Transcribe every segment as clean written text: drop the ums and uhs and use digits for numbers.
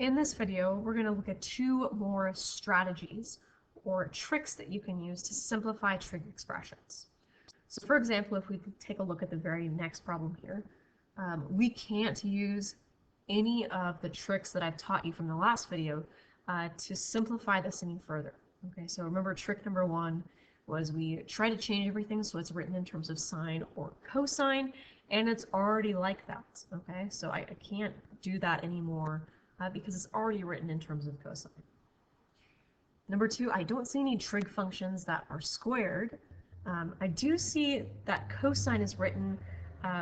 In this video, we're going to look at two more strategies or tricks that you can use to simplify trig expressions. So for example, if we take a look at the very next problem here, we can't use any of the tricks that I've taught you from the last video to simplify this any further. Okay, so remember trick number one was we try to change everything so it's written in terms of sine or cosine, and it's already like that. Okay, so I can't do that anymore because it's already written in terms of cosine. Number two, I don't see any trig functions that are squared. I do see that cosine is written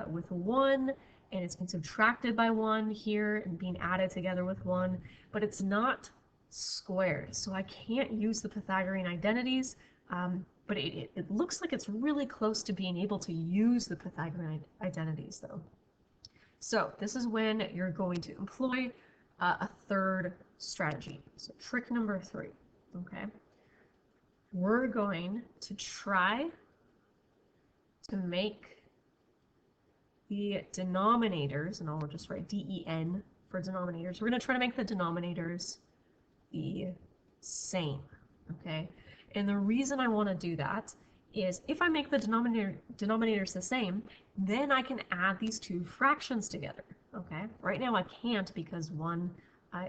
with 1, and it's been subtracted by 1 here and being added together with 1, but it's not squared. So I can't use the Pythagorean identities, but it looks like it's really close to being able to use the Pythagorean identities though. So this is when you're going to employ a third strategy. So trick number 3, okay? We're going to try to make the denominators, and I'll just write DEN for denominators. We're going to try to make the denominators the same, okay? And the reason I want to do that is if I make the denominators the same, then I can add these two fractions together, okay? Right now I can't because one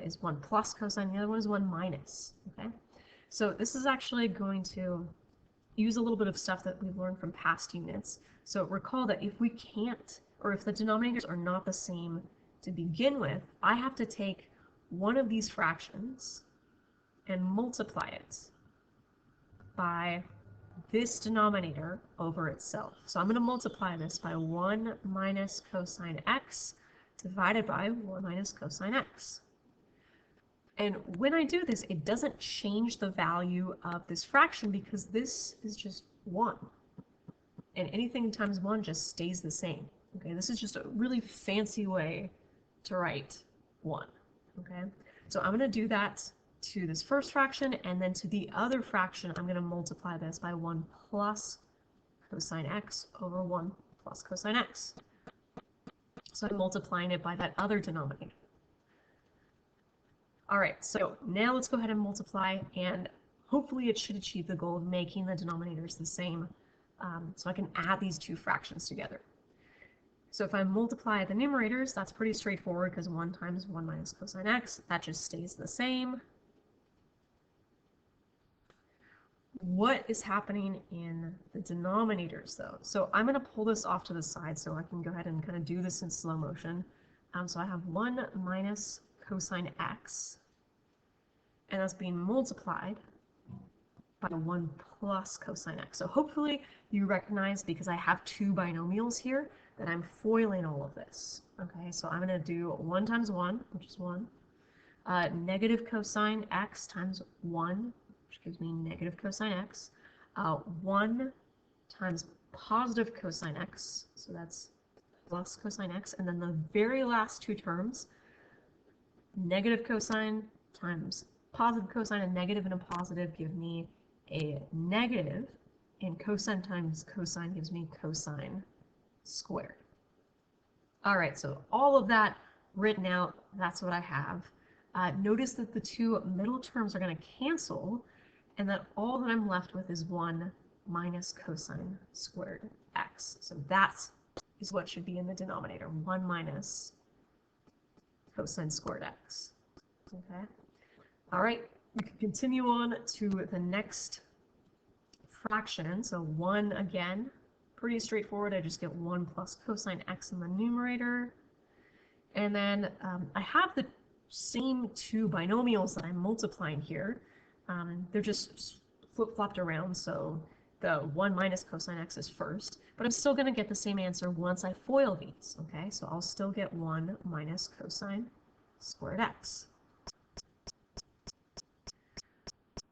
is 1 plus cosine, the other one is 1 minus, okay? So this is actually going to use a little bit of stuff that we've learned from past units. So recall that if we can't, or if the denominators are not the same to begin with, I have to take one of these fractions and multiply it by this denominator over itself. So I'm going to multiply this by 1 minus cosine x divided by 1 minus cosine x. And when I do this, it doesn't change the value of this fraction because this is just 1. And anything times 1 just stays the same. Okay, this is just a really fancy way to write 1. Okay, so I'm going to do that to this first fraction, and then to the other fraction, I'm going to multiply this by 1 plus cosine x over 1 plus cosine x. So I'm multiplying it by that other denominator. All right, so now let's go ahead and multiply, and hopefully it should achieve the goal of making the denominators the same, so I can add these two fractions together. So if I multiply the numerators, that's pretty straightforward because 1 times 1 minus cosine x, that just stays the same. What is happening in the denominators though? So I'm going to pull this off to the side so I can go ahead and kind of do this in slow motion. So I have 1 minus cosine x, and that's being multiplied by 1 plus cosine x. So hopefully you recognize, because I have two binomials here, that I'm foiling all of this. Okay, so I'm going to do 1 times 1, which is 1, negative cosine x times 1, which gives me negative cosine x, 1 times positive cosine x, so that's plus cosine x, and then the very last two terms, negative cosine times positive cosine, and negative and a positive give me a negative, and cosine times cosine gives me cosine squared. All right, so all of that written out, that's what I have. Notice that the two middle terms are going to cancel, and that all that I'm left with is 1 minus cosine squared x. So that is what should be in the denominator, 1 minus cosine squared x. Okay. All right, we can continue on to the next fraction. So 1 again, pretty straightforward. I just get 1 plus cosine x in the numerator. And then I have the same two binomials that I'm multiplying here. They're just flip-flopped around, so the 1 minus cosine x is first, but I'm still going to get the same answer once I FOIL these, okay? So I'll still get 1 minus cosine squared x.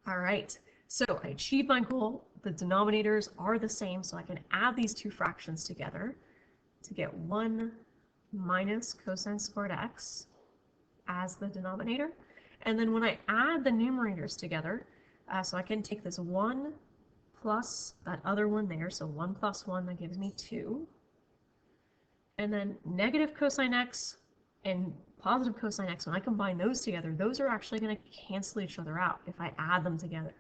All right, so I achieved my goal. The denominators are the same, so I can add these two fractions together to get 1 minus cosine squared x as the denominator. And then when I add the numerators together, so I can take this 1 plus that other one there, so 1 plus 1, that gives me 2. And then negative cosine x and positive cosine x, when I combine those together, those are actually going to cancel each other out if I add them together.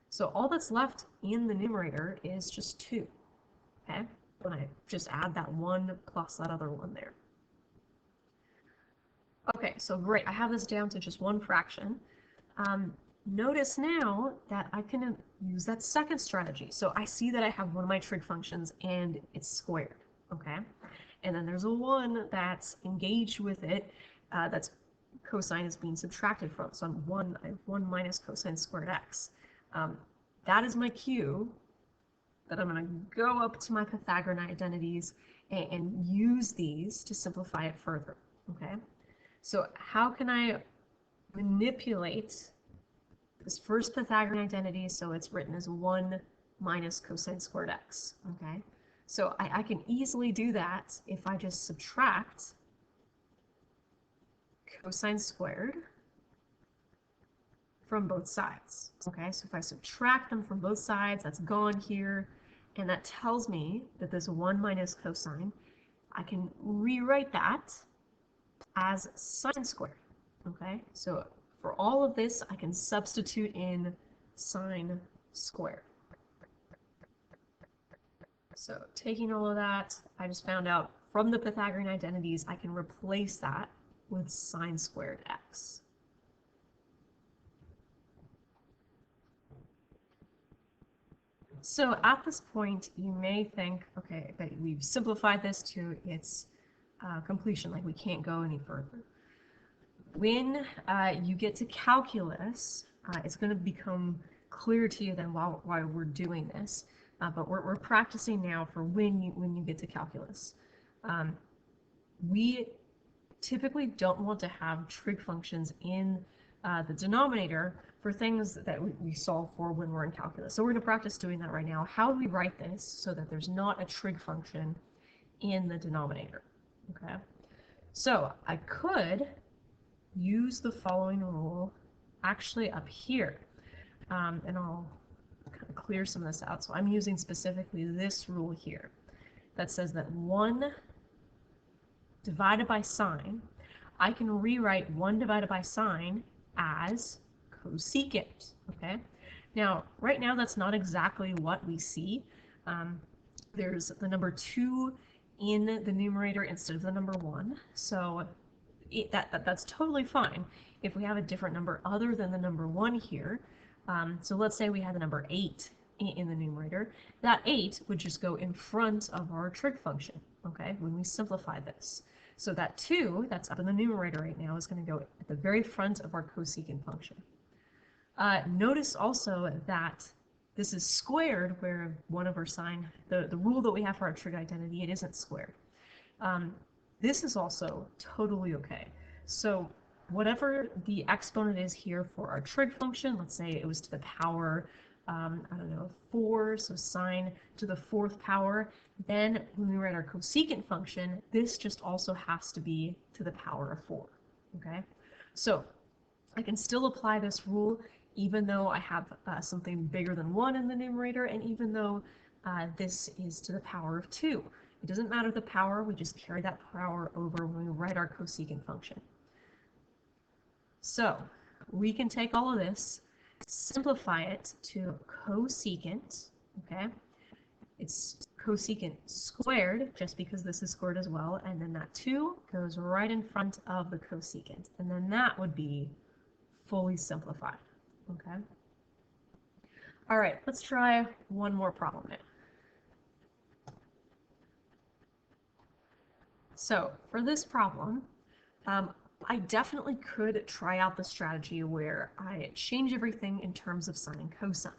So all that's left in the numerator is just 2, okay? When I just add that 1 plus that other 1 there. Okay, so great, I have this down to just one fraction. Notice now that I can use that second strategy. So I see that I have one of my trig functions and it's squared, okay? And then there's a 1 that's engaged with it, that's cosine is being subtracted from. So I have 1 minus cosine squared x. That is my cue that I'm going to go up to my Pythagorean identities and use these to simplify it further, okay? So how can I manipulate this first Pythagorean identity so it's written as 1 minus cosine squared x, okay? So I can easily do that if I just subtract cosine squared from both sides, okay? So if I subtract them from both sides, that's gone here, and that tells me that this 1 minus cosine, I can rewrite that as sine squared, okay? So for all of this, I can substitute in sine squared. So taking all of that, I just found out from the Pythagorean identities, I can replace that with sine squared x. So at this point, you may think, okay, that we've simplified this to its completion, like we can't go any further. When you get to calculus, it's going to become clear to you then why we're doing this. But we're practicing now for when you get to calculus. We typically don't want to have trig functions in the denominator for things that we solve for when we're in calculus. So we're going to practice doing that right now. How do we write this so that there's not a trig function in the denominator? Okay, so I could use the following rule actually up here, and I'll kind of clear some of this out. So I'm using specifically this rule here that says that 1 divided by sine, I can rewrite 1 divided by sine as cosecant, okay? Now, right now that's not exactly what we see. There's the number 2 in the numerator instead of the number 1, so that's totally fine if we have a different number other than the number 1 here. So let's say we had the number 8 in the numerator. That 8 would just go in front of our trig function, okay, when we simplify this. So that 2 that's up in the numerator right now is going to go at the very front of our cosecant function. Notice also that this is squared where one over sine, the rule that we have for our trig identity, it isn't squared. This is also totally okay. So whatever the exponent is here for our trig function, let's say it was to the power, I don't know, 4, so sine to the 4th power, then when we write our cosecant function, this just also has to be to the power of 4, okay? So I can still apply this rule even though I have something bigger than 1 in the numerator, and even though this is to the power of 2. It doesn't matter the power, we just carry that power over when we write our cosecant function. So we can take all of this, simplify it to cosecant, okay? It's cosecant squared, just because this is squared as well, and then that 2 goes right in front of the cosecant, and then that would be fully simplified, okay? All right, let's try one more problem now. So for this problem, I definitely could try out the strategy where I change everything in terms of sine and cosine.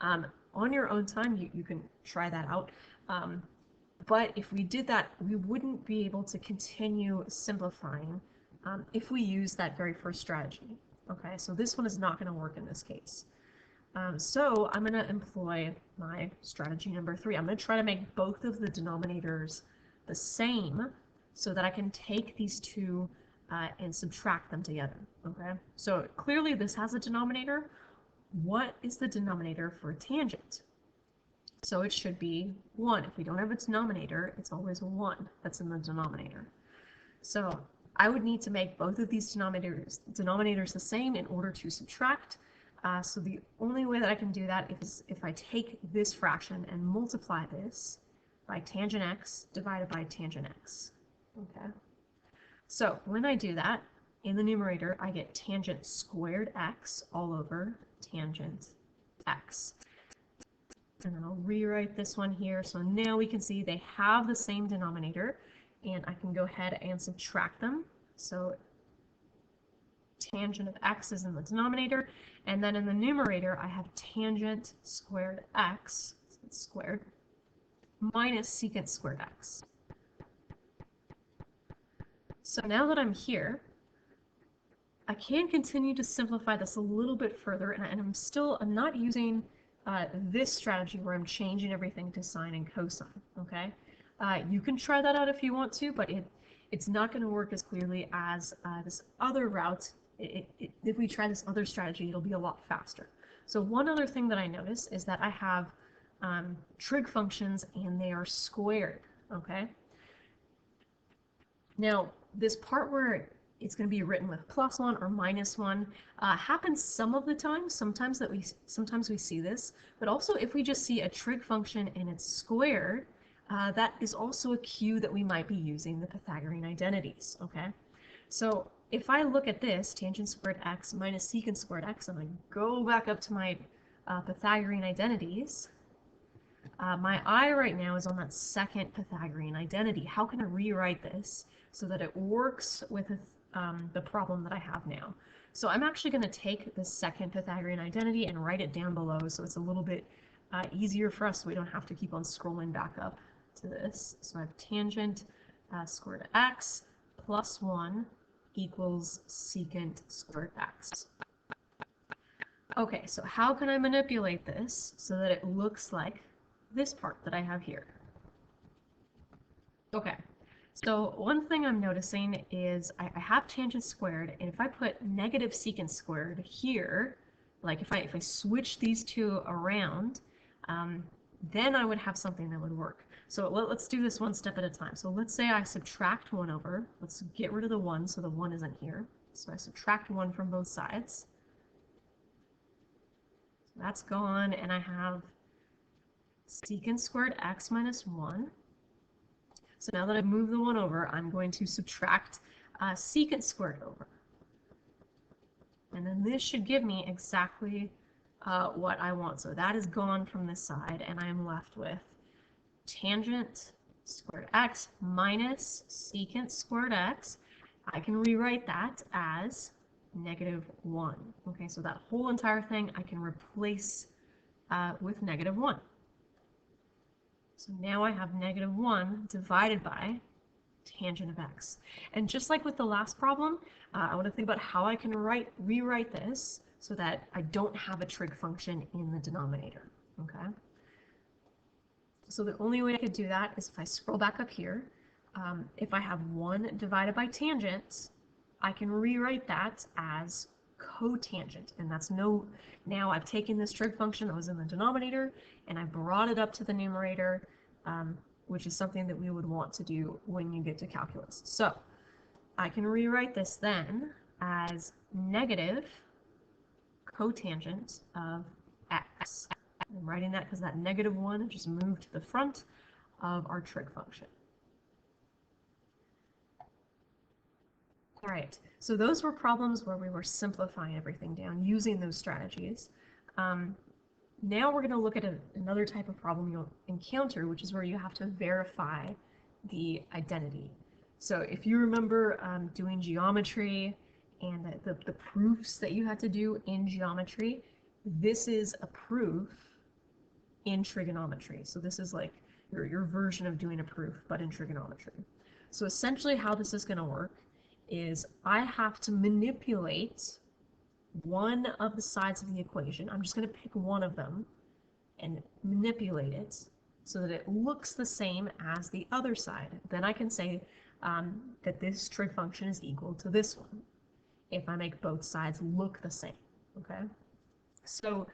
On your own time, you can try that out. But if we did that, we wouldn't be able to continue simplifying if we use that very first strategy. Okay, so this one is not going to work in this case. So I'm going to employ my strategy number 3. I'm going to try to make both of the denominators the same so that I can take these two and subtract them together. Okay, so clearly this has a denominator. What is the denominator for a tangent? So it should be 1. If we don't have a denominator, it's always 1 that's in the denominator. So I would need to make both of these denominators the same in order to subtract. So the only way that I can do that is if I take this fraction and multiply this by tangent x divided by tangent x. Okay. So when I do that, in the numerator, I get tangent squared x all over tangent x. And then I'll rewrite this one here. So now we can see they have the same denominator, and I can go ahead and subtract them. So tangent of x is in the denominator, and then in the numerator, I have tangent squared x, so it's squared, minus secant squared x. So now that I'm here, I can continue to simplify this a little bit further, and I'm not using this strategy where I'm changing everything to sine and cosine, okay? You can try that out if you want to, but it's not going to work as clearly as this other route. If we try this other strategy, it'll be a lot faster. So one other thing that I notice is that I have trig functions and they are squared, okay? Now, this part where it's going to be written with +1 or -1 happens some of the time. Sometimes we see this, but also if we just see a trig function and it's squared, that is also a cue that we might be using the Pythagorean identities. Okay, so if I look at this tangent squared x minus secant squared x, and I go back up to my Pythagorean identities. My eye right now is on that second Pythagorean identity. How can I rewrite this so that it works with the problem that I have now? So I'm actually going to take the second Pythagorean identity and write it down below so it's a little bit easier for us so we don't have to keep on scrolling back up to this. So I have tangent squared x plus 1 equals secant squared x. Okay, so how can I manipulate this so that it looks like this part that I have here? Okay, so one thing I'm noticing is I have tangent squared, and if I put negative secant squared here, like if I switch these two around, then I would have something that would work. So let's do this one step at a time. So let's say I subtract 1 over. Let's get rid of the 1 so the 1 isn't here. So I subtract 1 from both sides. So that's gone, and I have secant squared x minus 1. So now that I've moved the 1 over, I'm going to subtract secant squared over. And then this should give me exactly what I want. So that is gone from this side, and I'm left with tangent squared x minus secant squared x. I can rewrite that as -1. Okay, so that whole entire thing I can replace with -1. So now I have -1 divided by tangent of x. And just like with the last problem, I want to think about how I can rewrite this so that I don't have a trig function in the denominator. Okay. So the only way I could do that is if I scroll back up here. If I have 1 divided by tangent, I can rewrite that as cotangent, and that's now I've taken this trig function that was in the denominator and I brought it up to the numerator, which is something that we would want to do when you get to calculus. So I can rewrite this then as negative cotangent of x. I'm writing that because that -1 just moved to the front of our trig function. All right, so those were problems where we were simplifying everything down using those strategies. Now we're going to look at another type of problem you'll encounter, which is where you have to verify the identity. So if you remember doing geometry and the proofs that you had to do in geometry, this is a proof in trigonometry. So this is like your version of doing a proof, but in trigonometry. So essentially how this is going to work is I have to manipulate one of the sides of the equation. I'm just going to pick one of them and manipulate it so that it looks the same as the other side. Then I can say that this trig function is equal to this one if I make both sides look the same. Okay, so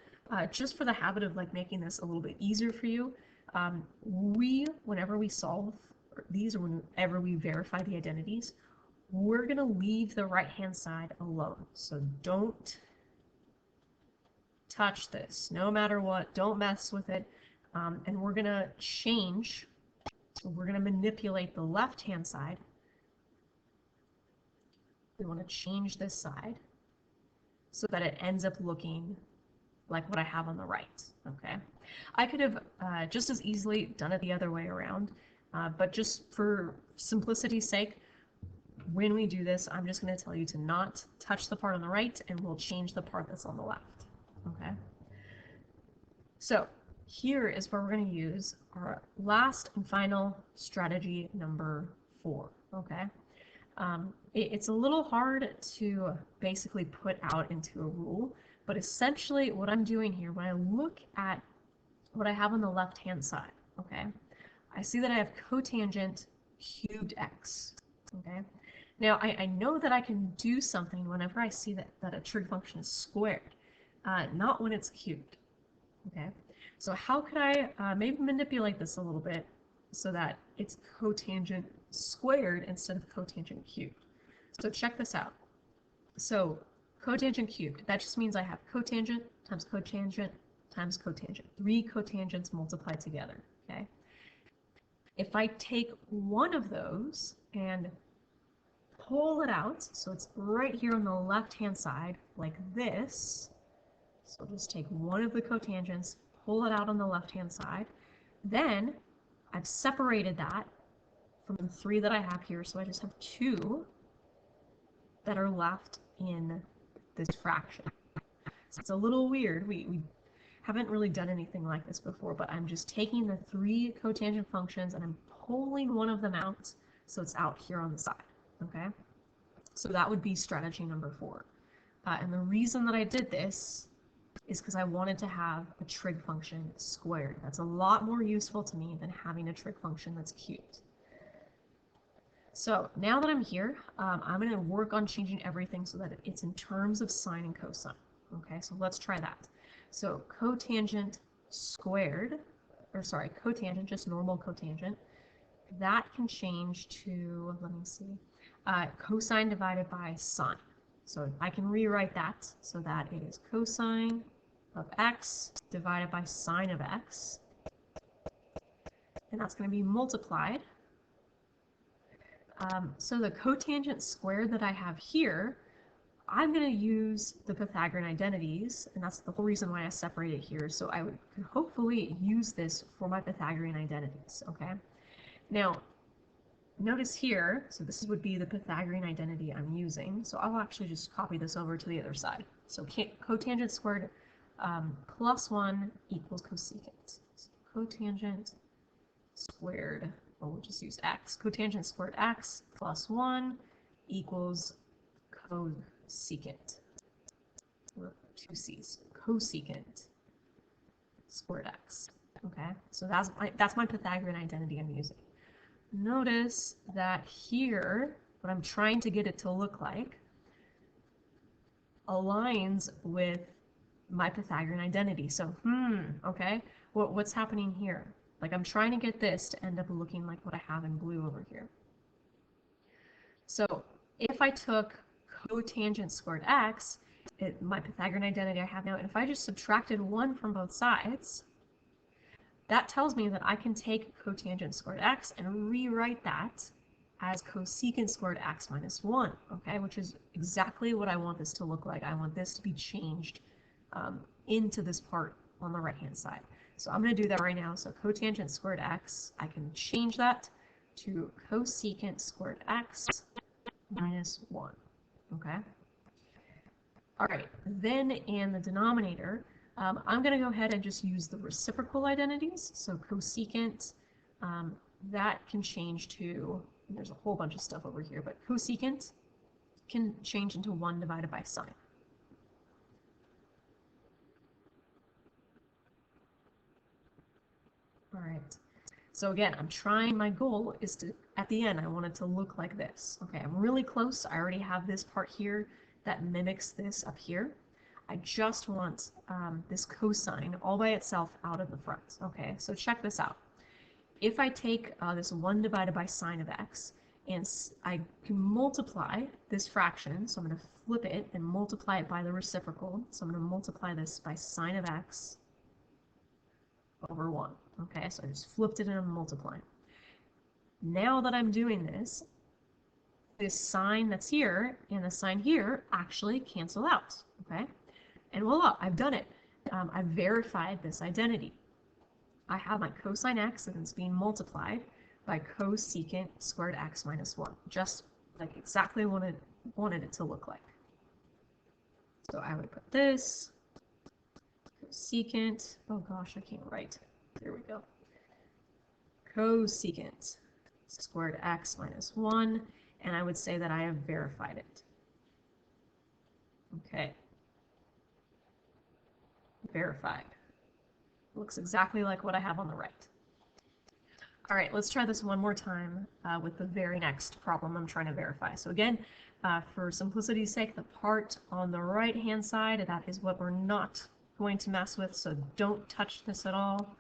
just for the habit of like making this a little bit easier for you, whenever we solve these or whenever we verify the identities, we're going to leave the right-hand side alone. So don't touch this, no matter what, don't mess with it. And we're going to change, we're going to manipulate the left-hand side. We want to change this side so that it ends up looking like what I have on the right, okay? I could have just as easily done it the other way around, but just for simplicity's sake, when we do this, I'm just going to tell you to not touch the part on the right, and we'll change the part that's on the left, okay? So here is where we're going to use our last and final strategy number 4, okay? It's a little hard to basically put out into a rule, but essentially what I'm doing here, when I look at what I have on the left-hand side, okay, I see that I have cotangent cubed x, okay? Now, I know that I can do something whenever I see that a trig function is squared, not when it's cubed, okay? So how could I maybe manipulate this a little bit so that it's cotangent squared instead of cotangent cubed? So check this out. So cotangent cubed, that just means I have cotangent times cotangent times cotangent. 3 cotangents multiplied together, okay? If I take one of those and pull it out, so it's right here on the left-hand side, like this, so I'll just take one of the cotangents, pull it out on the left-hand side, then I've separated that from the 3 that I have here, so I just have 2 that are left in this fraction. So it's a little weird. We haven't really done anything like this before, but I'm just taking the 3 cotangent functions and I'm pulling one of them out, so it's out here on the side, okay? So that would be strategy number 4. And the reason that I did this is because I wanted to have a trig function squared. That's a lot more useful to me than having a trig function that's cubed. So now that I'm here, I'm going to work on changing everything so that it's in terms of sine and cosine. Okay, so let's try that. So cotangent squared, or sorry, cotangent, just normal cotangent, that can change to, let me see, cosine divided by sine. So I can rewrite that so that it is cosine of x divided by sine of x, and that's going to be multiplied. So the cotangent squared that I have here, I'm going to use the Pythagorean identities, and that's the whole reason why I separate it here. So I could hopefully use this for my Pythagorean identities, okay? Now, notice here, so this would be the Pythagorean identity I'm using. So I'll actually just copy this over to the other side. So cotangent squared plus 1 equals cosecant. So cotangent squared, or we'll just use x. Cotangent squared x plus 1 equals cosecant. Or 2 c's. Cosecant squared x. Okay, so that's my Pythagorean identity I'm using. Notice that here, what I'm trying to get it to look like aligns with my Pythagorean identity. So, okay, what's happening here? Like, I'm trying to get this to end up looking like what I have in blue over here. So if I took cotangent squared x, my Pythagorean identity I have now, and if I just subtracted 1 from both sides, that tells me that I can take cotangent squared x and rewrite that as cosecant squared x minus 1, okay, which is exactly what I want this to look like. I want this to be changed into this part on the right-hand side. So I'm going to do that right now. So cotangent squared x, I can change that to cosecant squared x minus 1, okay? All right, then in the denominator, I'm going to go ahead and just use the reciprocal identities. So cosecant, that can change to, there's a whole bunch of stuff over here, but cosecant can change into 1 divided by sine. All right, so again, my goal is to, at the end, I want it to look like this. Okay, I'm really close. I already have this part here that mimics this up here. I just want this cosine all by itself out of the front. Okay, so check this out. If I take this 1 divided by sine of x, and I can multiply this fraction, so I'm going to flip it and multiply it by the reciprocal. So I'm going to multiply this by sine of x over 1. Okay, so I just flipped it and I'm multiplying. Now that I'm doing this, this sign that's here and the sign here actually cancel out. Okay, and voila, I've done it. I've verified this identity. I have my cosine x and it's being multiplied by cosecant squared x minus 1, just like exactly what I wanted it to look like. So I would put this cosecant, oh gosh, I can't write. There we go. Cosecant squared x minus 1, and I would say that I have verified it. Okay. Verified. Looks exactly like what I have on the right. All right, let's try this one more time with the very next problem I'm trying to verify. So again, for simplicity's sake, the part on the right-hand side, that is what we're not going to mess with, so don't touch this at all.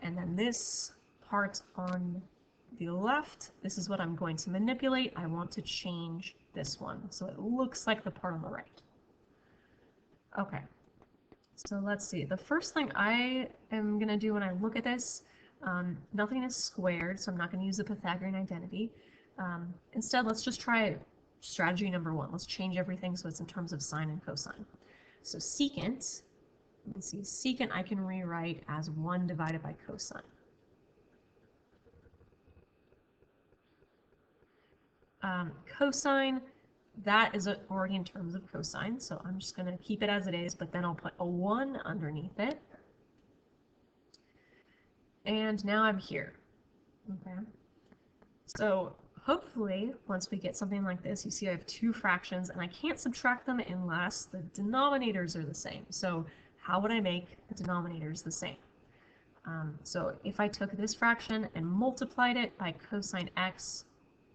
And then this part on the left, this is what I'm going to manipulate. I want to change this one, so it looks like the part on the right. Okay, so let's see. The first thing I am going to do when I look at this, nothing is squared, so I'm not going to use the Pythagorean identity. Instead, let's just try strategy number 1. Let's change everything so it's in terms of sine and cosine. So secant, let's see, secant I can rewrite as 1 divided by cosine. Cosine, that is already in terms of cosine, so I'm just going to keep it as it is, but then I'll put a 1 underneath it. And now I'm here. Okay. So hopefully, once we get something like this, you see I have 2 fractions, and I can't subtract them unless the denominators are the same. So how would I make the denominators the same? So if I took this fraction and multiplied it by cosine x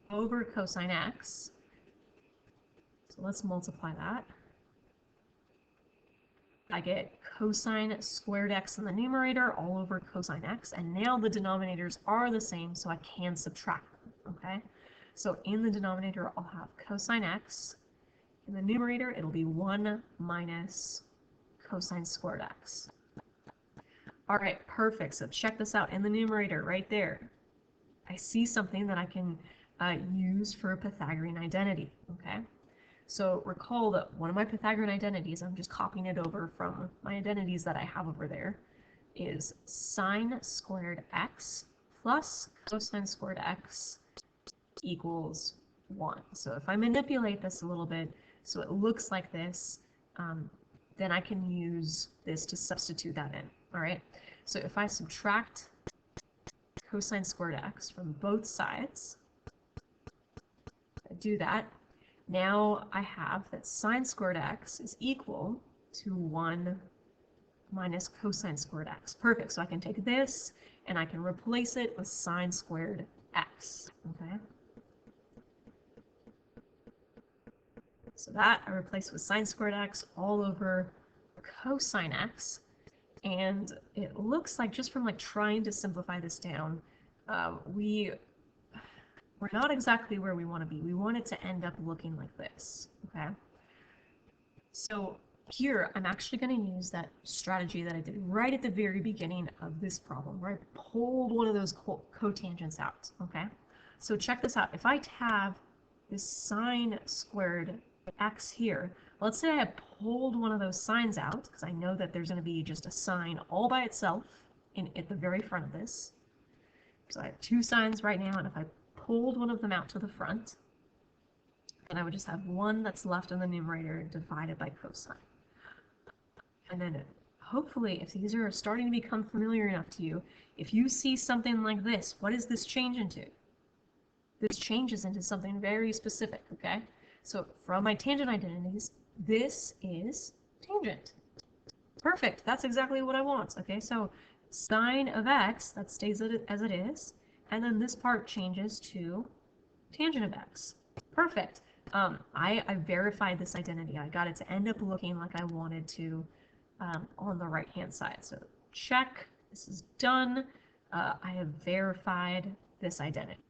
over cosine x, so let's multiply that. I get cosine squared x in the numerator all over cosine x, and now the denominators are the same, so I can subtract them, okay? So in the denominator, I'll have cosine x. In the numerator, it'll be 1 minus cosine squared x. All right, perfect. So check this out. In the numerator, right there, I see something that I can use for a Pythagorean identity, okay? So recall that one of my Pythagorean identities, I'm just copying it over from my identities that I have over there, is sine squared x plus cosine squared x equals 1. So if I manipulate this a little bit so it looks like this, then I can use this to substitute that in, all right? So if I subtract cosine squared x from both sides, I do that, now I have that sine squared x is equal to 1 minus cosine squared x. Perfect. So I can take this and I can replace it with sine squared x. Okay. So that I replace with sine squared x all over cosine x. And it looks like, just from like trying to simplify this down, we're not exactly where we want to be. We want it to end up looking like this, okay? So here, I'm actually going to use that strategy that I did right at the very beginning of this problem, where I pulled one of those cotangents out, okay? So check this out. If I have this sine squared x here, let's say I pulled one of those signs out, because I know that there's going to be just a sign all by itself at the very front of this. So I have 2 signs right now, and if I pulled one of them out to the front, and I would just have 1 that's left in the numerator divided by cosine. And then hopefully, if these are starting to become familiar enough to you, if you see something like this, what does this change into? This changes into something very specific, okay? So from my tangent identities, this is tangent. Perfect, that's exactly what I want, okay? So sine of x, that stays as it is, and then this part changes to tangent of x. Perfect. I verified this identity. I got it to end up looking like I wanted to on the right-hand side. So check, this is done. I have verified this identity.